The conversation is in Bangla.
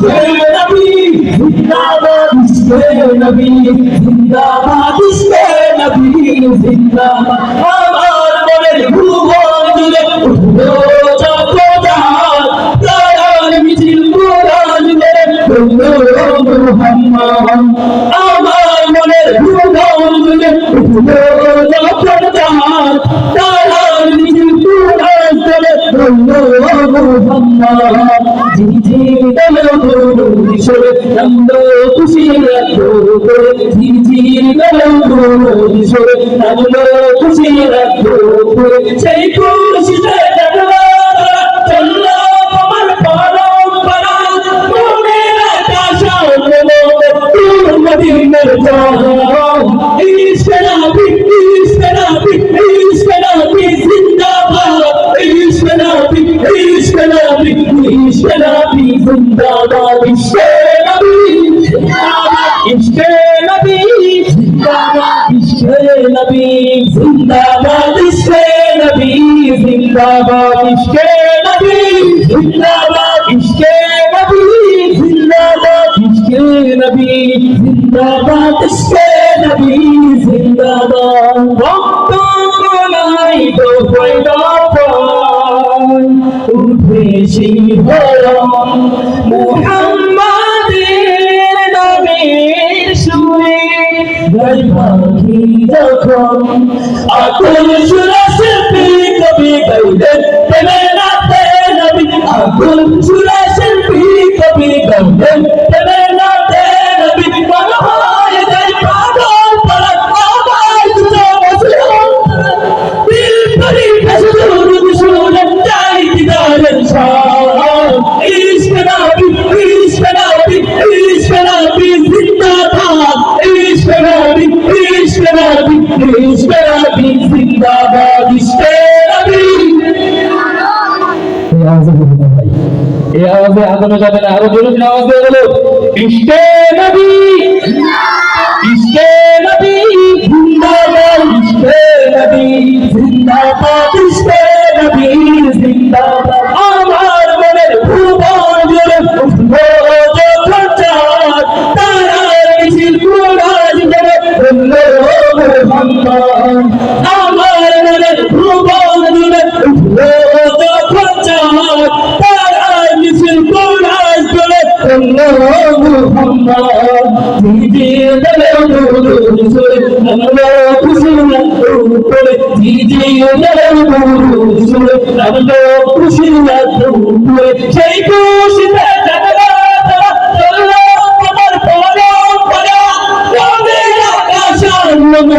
নবী জিন্দাবাদ, ইশকে নবী জিন্দাবাদ, ইশকে নবী জিন্দাবাদ। আমার মনের ভুবন জুড়ে উঠলো চক্রধার, প্রাণ মিছিল কোরআন মেরে বললো মুহাম্মদ। আমার মনের ভুবন জুড়ে উঠলো চক্রধার, প্রাণ মিছিল কোরআন মেরে বললো মুহাম্মদ। ঝিঝির দোলো দোলো সরে নামলো খুশির রাত্র করে, ঝিঝির দোলো দোলো সরে নামলো খুশির রাত্র করে। সেই খুশিতে কাটলো চললো তোমার পরম্পরা, মনের আকাশ আনলো তোর মদিনার জল। ইশকে নবী, ইশকে নবী, ইশকে নবী জিন্দাবাদ, ইশকে নবী, ইশকে নবী, ইশকে নবী জিন্দাবাদ, ইশকে নবী জিন্দাবাদ, ইশকে নবী জিন্দাবাদ, ইশকে নবী জিন্দাবাদ, ইশকে নবী জিন্দাবাদ, ইশকে নবী জিন্দাবাদ, ইশকে নবী জিন্দাবাদ, ইশকে নবী জিন্দাবাদ, ইশকে নবী জিন্দাবাদ। রক্ত কোলাই তো পয়দা উঠে সেই ভরম মুহাম্মাদের নামের সুরে, গাই পাখি যখন আকুল সুরে শিল্পী কবি গাইলেন প্রেমের নাতে নবী, আকুল সুরে শিল্পী কবি গাইলেন প্রেমের নাতে নবী। মন হয়ে যায় পাগল পারা আবার দুটো বছর, দিল ভরি ভেসে দুরুদ সুরে যাই দিদারের শান। ইশকে নবী, ইশকে নবী, ইশকে নবী জিন্দাবাদ, ইশকে নবী, ইশকে নবী, ইশকে নবী জিন্দাবাদ, ইশকে নবী। এই আওয়াজে আদানো যাবে না, আরো জোরে আওয়াজ দিয়ে বলো ইশকে নবী, ইশকে নবী জিন্দাবাদ, ইশকে নবী জিন্দাবাদ, ইশকে নবী জিন্দাবাদ। আমার মনের ভুবন জুড়ে উঠলো যখন চাঁদ, তারার মিছিল কোরআন মেরে বললো মুহাম্মদ। আমার মনের ভুবন জুড়ে উঠলো যখন চাঁদ, তারার মিছিল কোরআন মেরে বললো মুহাম্মদ। ঝিঝির দোলো দোলো সরে নামলো খুশির রাত্র করে, ঝিঝির দোলো দোলো সরে নামলো খুশির রাত্র করে। সেই খুশিতে কাটলো চললো তোমার পরম্পরা, মনের আকাশ আনলো